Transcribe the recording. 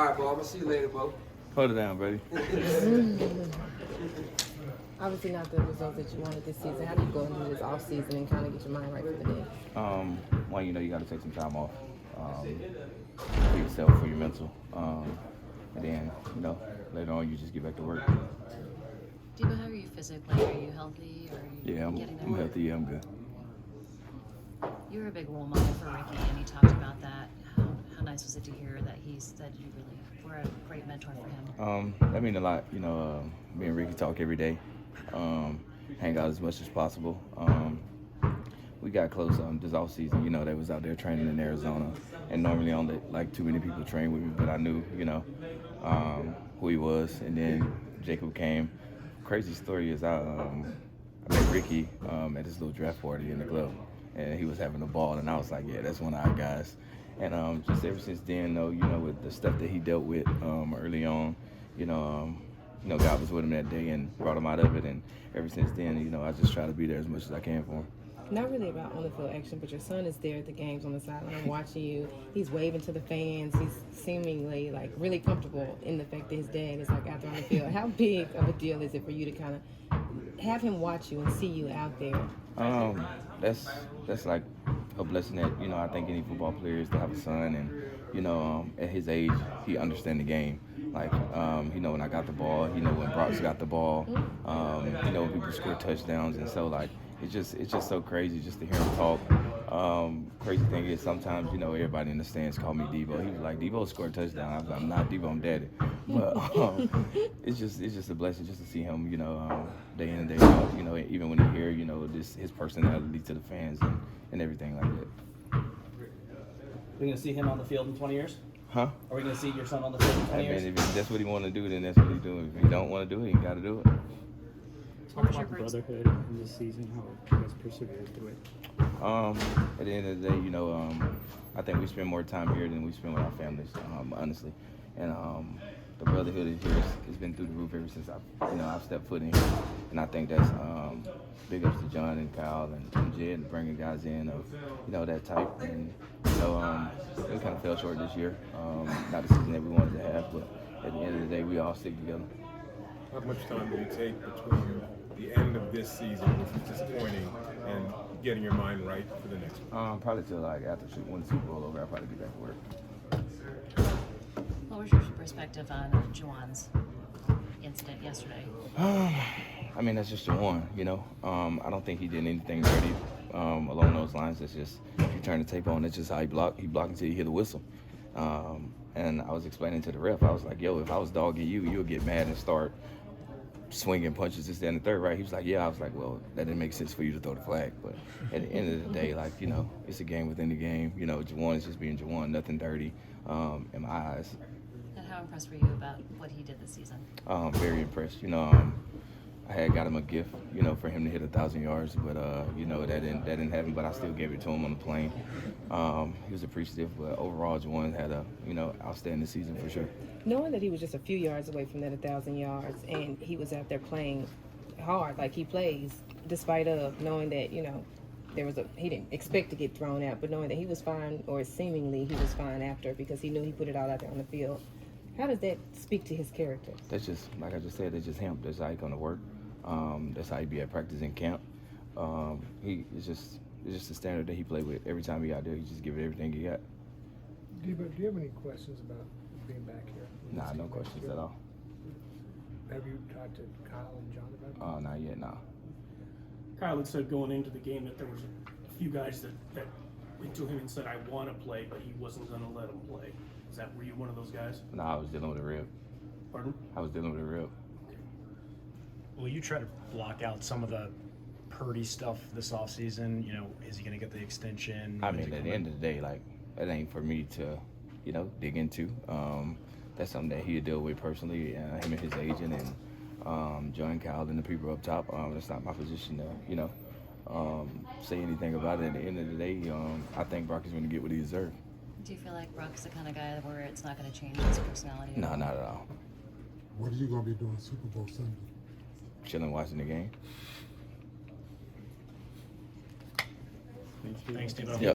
All right, Bo. I'm gonna see you later, Bo. Hold it down, buddy. Obviously not the results that you wanted this season. How do you go into this off season and kind of get your mind right for the day? One, you got to take some time off for yourself, for your mental. And then, later on you just get back to work. Deebo, how are you physically? Are you healthy? Or are you Yeah, getting there? I'm healthy. Yeah, I'm good. You were a big role model for Ricky, and you talked about that. How nice was it to hear that he said you really were a great mentor for him? That means a lot. Me and Ricky talk every day. Hang out as much as possible. We got close this off season. They was out there training in Arizona, and normally only like too many people train with me, but I knew who he was. And then Jacob came. Crazy story is I met Ricky at this little draft party in the club, and he was having a ball, and I was like, yeah, that's one of our guys. And just ever since then, though, with the stuff that he dealt with early on, God was with him that day and brought him out of it. And ever since then, I just try to be there as much as I can for him. Not really about on the field action, but your son is there at the games on the sideline watching you. He's waving to the fans. He's seemingly like really comfortable in the fact that his dad is like out there on the field. How big of a deal is it for you to kind of have him watch you and see you out there? That's like a blessing that I think any football player is to have a son, and at his age he understands the game. Like he know when I got the ball, he know when Brock's got the ball, he know when people score touchdowns, and so like it's just so crazy just to hear him talk. Crazy thing is sometimes everybody in the stands call me Deebo. He was like, Deebo scored a touchdown. I was like, I'm not Deebo, I'm daddy. But it's just a blessing just to see him day in and day out. Even when you hear his personality to the fans and everything like that. Are we going to see him on the field in 20 years? Huh? Are we going to see your son on the field in 20 years? Man, if that's what he want to do, then that's what he's doing. If he don't want to do it, he got to do it. Talk about the brotherhood in this season, how you guys persevered through it. At the end of the day, I think we spend more time here than we spend with our families, honestly. And the brotherhood here has been through the roof ever since I've stepped foot in here. And I think that's big ups to John and Kyle and Jed and bringing guys in of that type. And we kind of fell short this year. Not the season that we wanted to have, but at the end of the day, we all stick together. How much time did it take between the end of this season, which was disappointing, and getting your mind right for the next one? Probably till like after when the Super Bowl over, I'll probably get back to work. What was your perspective on Jauan's incident yesterday? I mean, that's just Jauan, I don't think he did anything dirty along those lines. It's just, if you turn the tape on, it's just how he blocked. He blocked until you hear the whistle. And I was explaining to the ref, I was like, yo, if I was dogging you, you'll get mad and start swinging punches this, that, and the third, right? He was like, yeah. I was like, well, that didn't make sense for you to throw the flag. But at the end of the day, like, it's a game within the game. Jauan is just being Jauan, nothing dirty in my eyes. And how impressed were you about what he did this season? Very impressed. I had got him a gift, for him to hit 1,000 yards, but that didn't happen. But I still gave it to him on the plane. He was appreciative, but overall, Jauan had a outstanding season for sure. Knowing that he was just a few yards away from that 1,000 yards, and he was out there playing hard like he plays, despite of knowing that he didn't expect to get thrown out, but knowing that he was fine, or seemingly he was fine after, because he knew he put it all out there on the field. How does that speak to his character? That's just, like I just said, that's just him. That's how he's going to work. That's how he be at practice and camp. It's just the standard that he played with. Every time he out there, he just give it everything he got. Deebo, do you have any questions about being back here? Nah, no questions at all. Have you talked to Kyle and John about that? Not yet, nah. Kyle had said going into the game that there was a few guys that went to him and said, I want to play, but he wasn't going to let them play. Were you one of those guys? Nah, I was dealing with a rib. Pardon? I was dealing with a rib. Will you try to block out some of the Purdy stuff this offseason? Is he going to get the extension? I mean, at the end of the day, like, that ain't for me to, dig into. That's something that he'll deal with personally, him and his agent, and John and Kyle and the people up top. That's not my position to, say anything about it. At the end of the day, I think Brock is going to get what he deserves. Do you feel like Brock's the kind of guy where it's not going to change his personality? No, not at all. What are you going to be doing Super Bowl Sunday? Chilling, watching the game. Thanks, Deebo. Yep.